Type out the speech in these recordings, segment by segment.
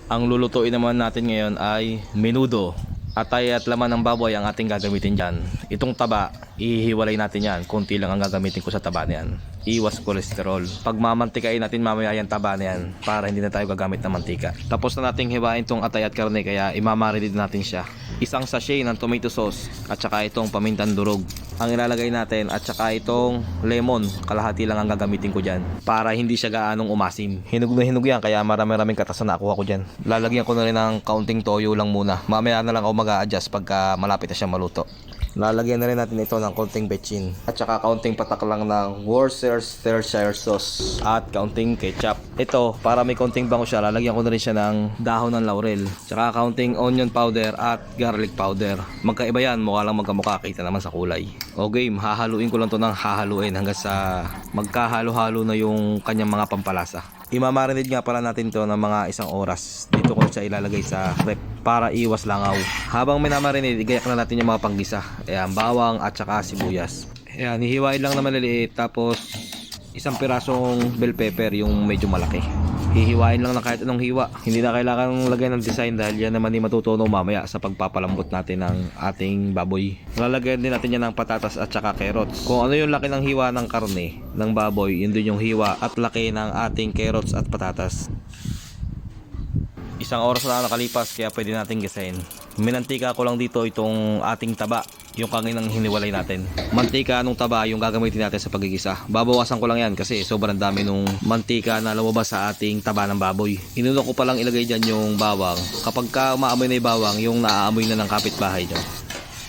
Ang lulutuin naman natin ngayon ay menudo. Atay at laman ng baboy ang ating gagamitin dyan. Itong taba, ihiwalay natin yan. Kunti lang ang gagamitin ko sa taba na yan. Iwas kolesterol. Pagmamantikain natin mamaya yung taba na yan para hindi na tayo gagamit ng mantika. Tapos na nating hiwain itong atay at karne kaya imamarinate natin siya. Isang sachet ng tomato sauce at saka itong pamintang durog ang ilalagay natin at saka itong lemon. Kalahati lang ang gagamitin ko dyan para hindi siya gaanong umasim. Hinug na hinug yan kaya marami-raming katas na nakuha ko dyan. Lalagyan ko na rin ng kaunting toyo lang muna. Mamaya na lang ako mag-a-adjust pagka malapit na siya maluto. Lalagyan na rin natin ito ng kaunting betchin at saka kaunting patak lang ng Worcestershire sauce at kaunting ketchup. Ito, para may kaunting bango siya, lalagyan ko na rin siya ng dahon ng laurel. Tsaka kaunting onion powder at garlic powder. Magkaiba yan, mukha lang magkamukha, kita naman sa kulay. O game, hahaluin ko lang to ng hahaluin hanggang sa magkahalo-halo na yung kanyang mga pampalasa. Imamarinate nga pala natin to ng mga 1 oras. Dito ko siya ilalagay sa rep para iwas langaw. Habang minamarinate, igayak na natin yung mga panggisa. Ayan, bawang at saka sibuyas. Ayan, hihiwain lang na maliliit. Tapos, isang pirasong bell pepper, yung medyo malaki. Hihiwain lang na kahit anong hiwa. Hindi na kailangan lagyan ng design dahil yan naman yung matutunaw mamaya sa pagpapalambot natin ng ating baboy. Lalagyan din natin yan ng patatas at saka carrots. Kung ano yung laki ng hiwa ng karne ng baboy, yun din yung hiwa at laki ng ating carrots at patatas. 1 oras na nakalipas kaya pwede natin gisahin. Minantika ko lang dito itong ating taba, yung kaninang hiniwalay natin. Mantika nung taba yung gagamitin natin sa pagigisa. Babawasan ko lang yan kasi sobrang dami nung mantika na lumabas sa ating taba ng baboy. Inuna ko palang ilagay dyan yung bawang. Kapag ka umaamoy na yung bawang, yung naaamoy na ng kapitbahay nyo,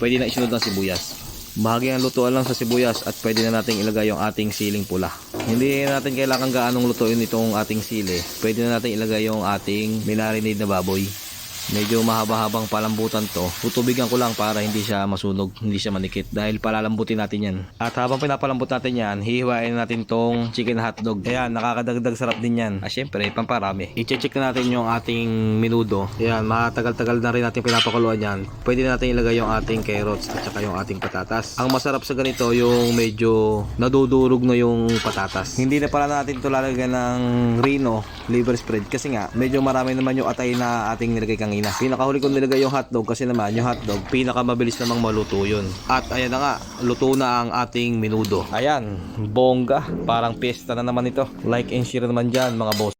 pwede na isunod ng sibuyas. Bahagi ng lutuan lang sa sibuyas at pwede na natin ilagay yung ating siling pula. Hindi natin kailangan gaanong lutuin itong ating sili. Pwede na natin ilagay yung ating minarinade na baboy. Medyo mahaba-habang palambutan to. Tutubigan ko lang para hindi siya masunog, hindi siya manikit dahil palalambutin natin yan. At habang pinapalambot natin yan, hihiwain natin tong chicken hotdog. Ayan, nakakadagdag sarap din yan. Syempre, pamparami. I-check na natin yung ating menudo. Ayan, matagal-tagal na rin natin pinapakuluan yan. Pwede na natin ilagay yung ating carrots at saka yung ating patatas. Ang masarap sa ganito yung medyo nadudurog na yung patatas. Hindi na pala natin ito lalagyan ng Reno liver spread kasi nga medyo marami naman yung atay na ating nilagay kanina. Pinakahuli ko nilagay yung hotdog kasi naman yung hotdog pinakamabilis namang maluto yun. At ayan na nga, luto na ang ating menudo. Ayan, bongga, parang piyesta na naman ito. Like and share naman dyan mga boss.